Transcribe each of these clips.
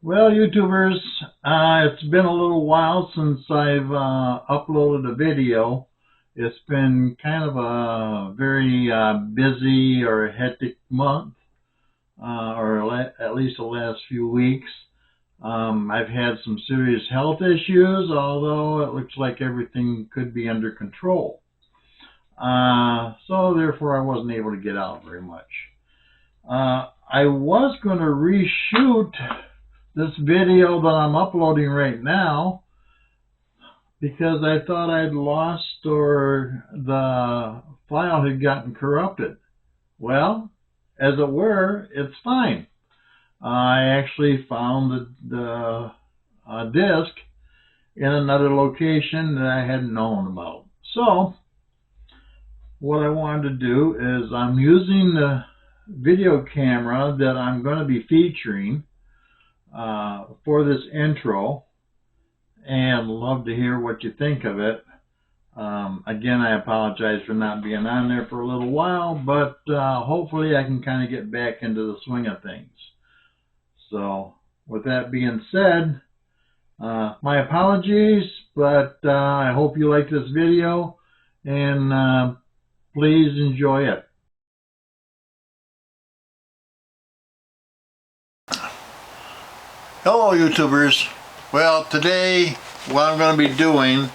Well, YouTubers, it's been a little while since I've uploaded a video. It's been kind of a very busy or hectic month, at least the last few weeks. I've had some serious health issues, although it looks like everything could be under control. So therefore, I wasn't able to get out very much. I was going to reshoot this video that I'm uploading right now because I thought I'd lost or the file had gotten corrupted. Well, as it were, it's fine. I actually found the disk in another location that I hadn't known about. So what I wanted to do is I'm using the video camera that I'm going to be featuring for this intro, and love to hear what you think of it. Again, I apologize for not being on there for a little while, but hopefully I can kind of get back into the swing of things. So with that being said, my apologies, but I hope you like this video, and please enjoy it. Hello YouTubers. Well, today what I'm going to be doing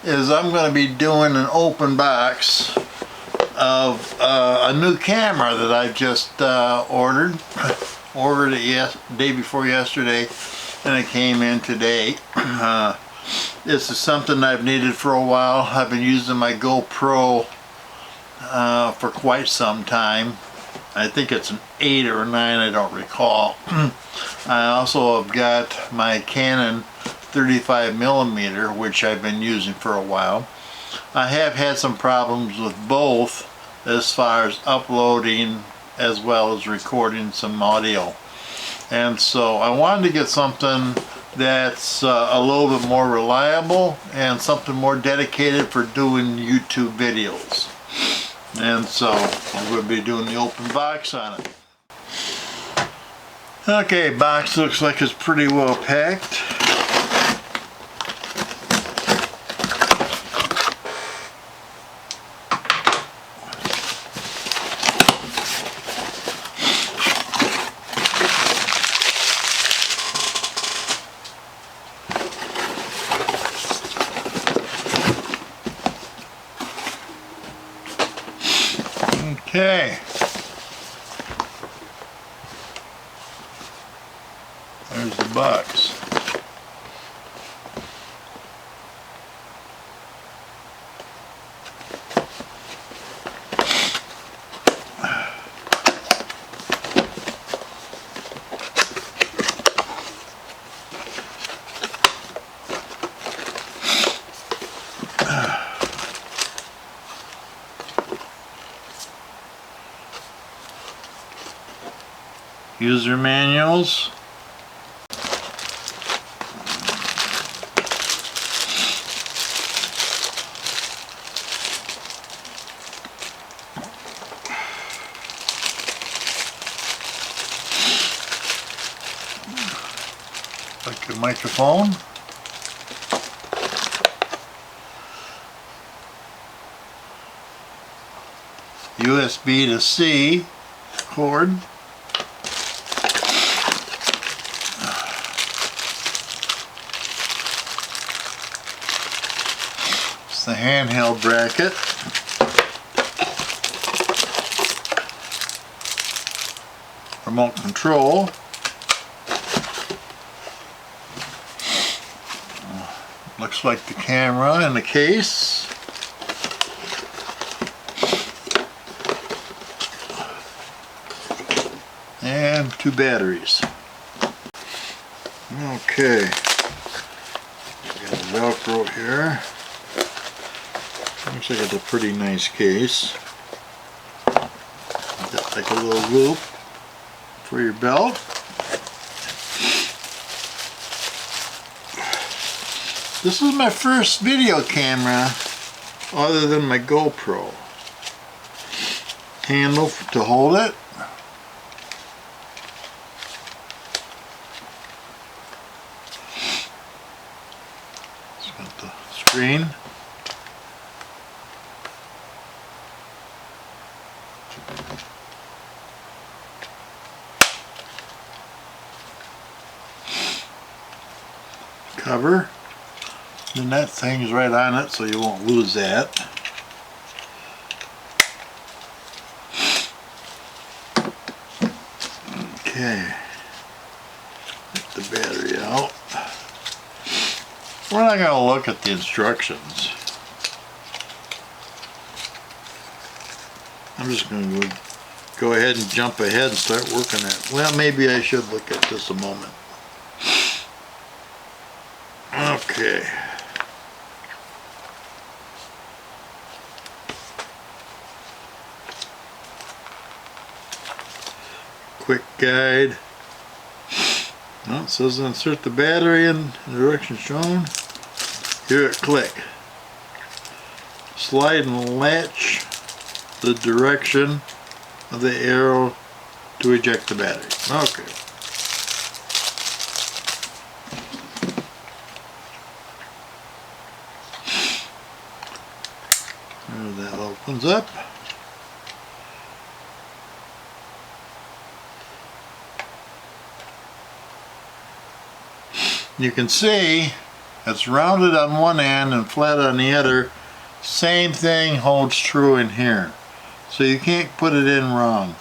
is I'm going to be doing an open box of a new camera that I just ordered it day before yesterday, and it came in today. This is something I've needed for a while. I've been using my GoPro for quite some time. I think it's an 8 or a 9, I don't recall. I also have got my Canon 35mm, which I've been using for a while. I have had some problems with both as far as uploading as well as recording some audio. And so I wanted to get something that's a little bit more reliable and something more dedicated for doing YouTube videos. And so I'm going to be doing the open box on it. Okay, box looks like it's pretty well packed. Okay. There's the box. User manuals. Like a microphone. USB to C cord. It's the handheld bracket. Remote control. Looks like the camera in the case. And 2 batteries. Okay. Got the Velcro here. Looks like it's a pretty nice case. Got like a little loop for your belt. This is my first video camera other than my GoPro. Handle to hold it. Got the screen. Cover. And that thing's right on it, so you won't lose that. Okay. Get the battery out. We're not going to look at the instructions. I'm just going to go ahead and jump ahead and start working it. Well, maybe I should look at this a moment. Okay. Quick guide. Well, it says insert the battery in the direction shown. Here it click. Slide and latch the direction of the arrow to eject the battery. Okay. There that opens up. You can see it's rounded on one end and flat on the other. Same thing holds true in here. So you can't put it in wrong.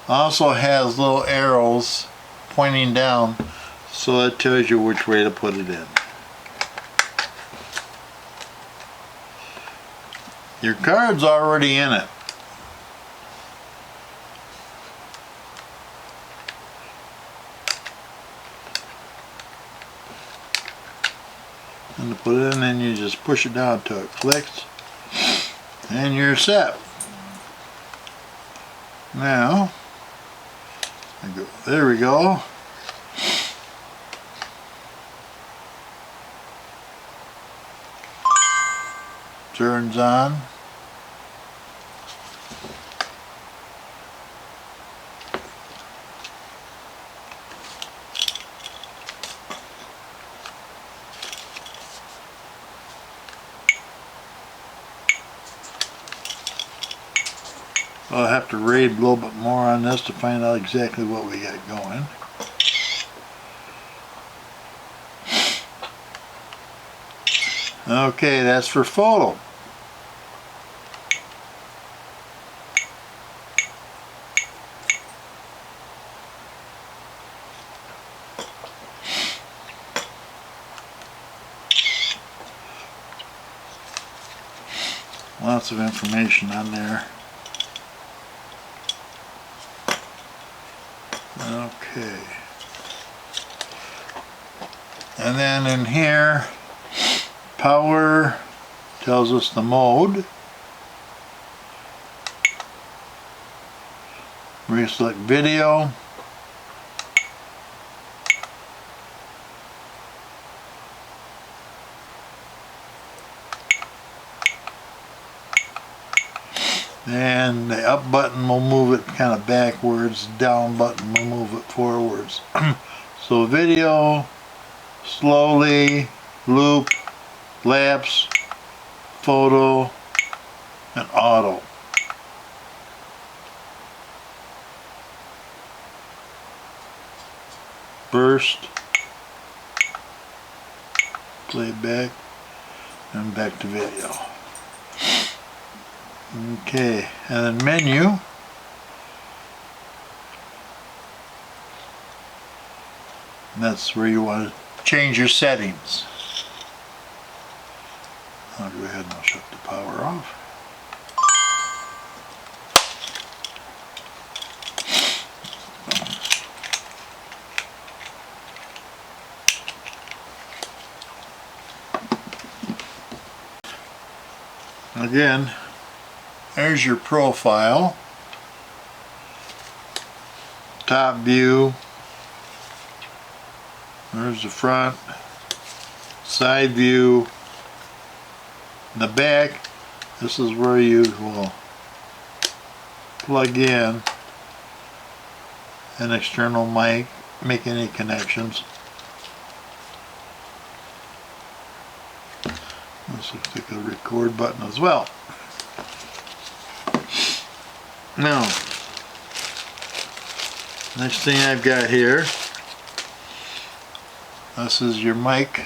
Also has little arrows pointing down, so it tells you which way to put it in. Your card's already in it. And to put it in, then you just push it down until it clicks, and you're set. Now, there we go. Turns on. I'll have to read a little bit more on this to find out exactly what we got going. Okay, that's for photo. Lots of information on there. Okay. And then in here, power tells us the mode. We select video. And the up button will move it kind of backwards, down button will move it forwards. So video, slowly, loop, lapse, photo, and auto. Burst, playback, and back to video. Okay, and then menu. And that's where you want to change your settings. I'll go ahead and I'll shut the power off. Again, there's your profile, top view, there's the front, side view, in the back. This is where you will plug in an external mic, make any connections. Let's just click the record button as well. Now, next thing I've got here, this is your mic.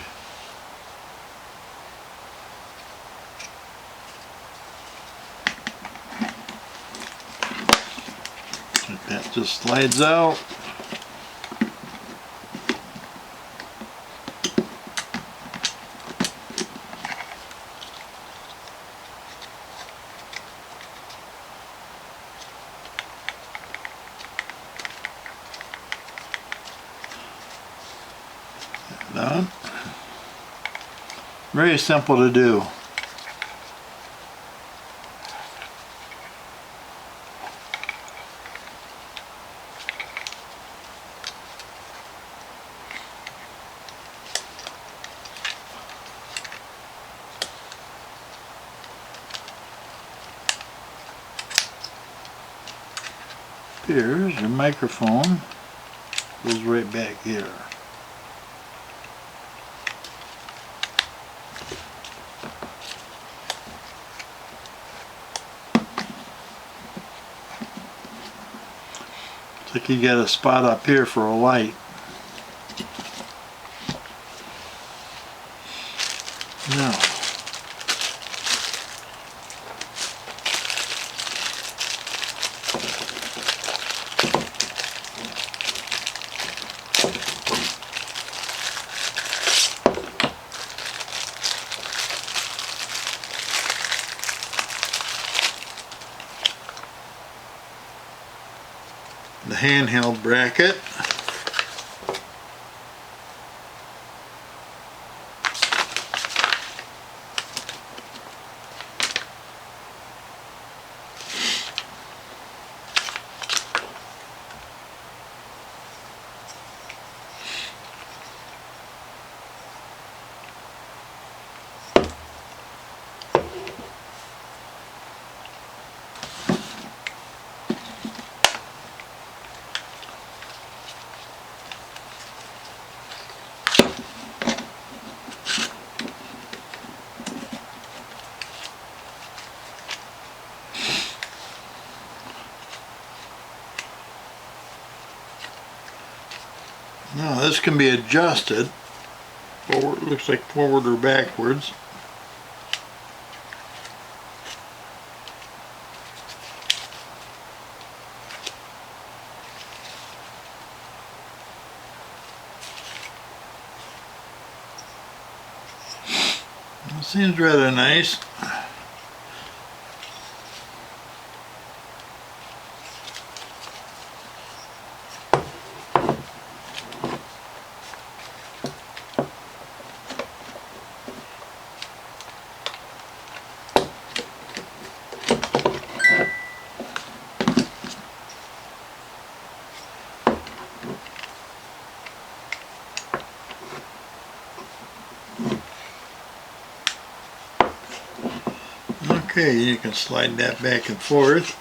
That just slides out. Done. Very simple to do. Here's your microphone. Goes right back here. Looks like you got a spot up here for a light. Now, the handheld bracket. Now this can be adjusted forward, looks like forward or backwards. It seems rather nice. Okay, you can slide that back and forth.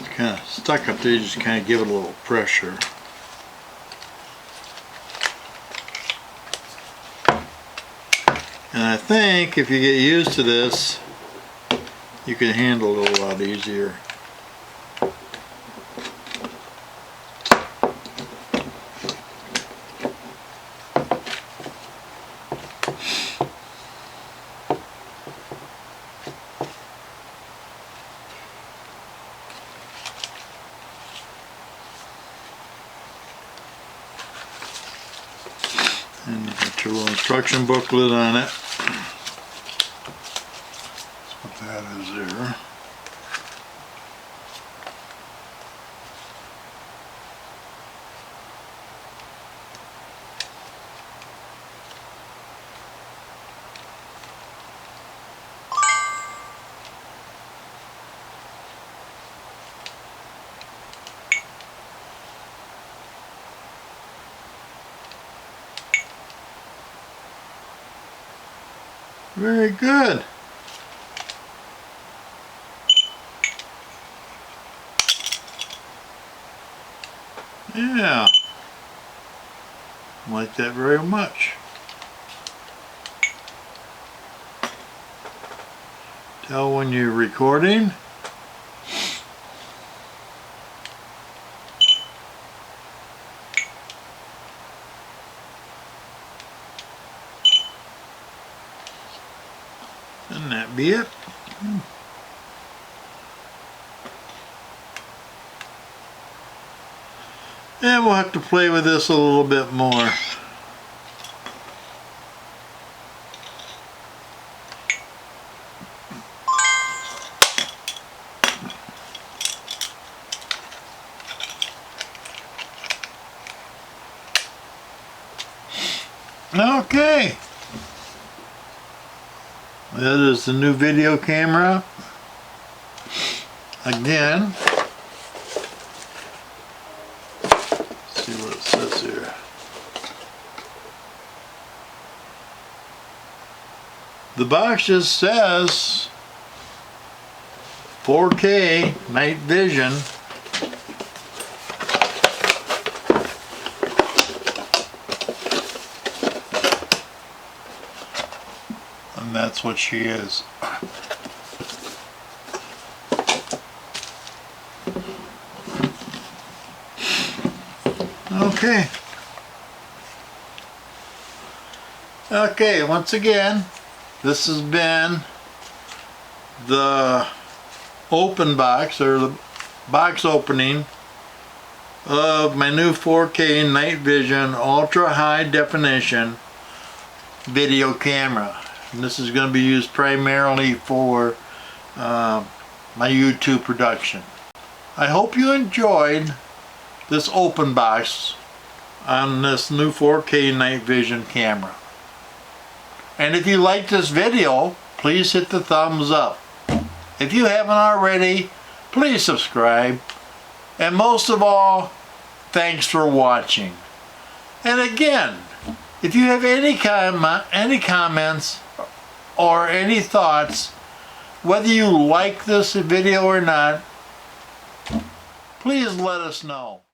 It's kind of stuck up there, you just kind of give it a little pressure. And I think if you get used to this, you can handle it a lot easier. And you got your little instruction booklet on it. That's what that is there. Very good. Yeah. I like that very much. Tell when you're recording. And that be it. And we'll have to play with this a little bit more. Okay. That is the new video camera. Again. Let's see what it says here. The box just says 4K night vision. And that's what she is. Okay. Okay, once again, this has been the open box, or the box opening of my new 4K night vision ultra high definition video camera. And this is going to be used primarily for my YouTube production. I hope you enjoyed this open box on this new 4K night vision camera. And if you liked this video, please hit the thumbs up. If you haven't already, please subscribe. And most of all, thanks for watching. And again, if you have any comments or any thoughts, whether you like this video or not, please let us know.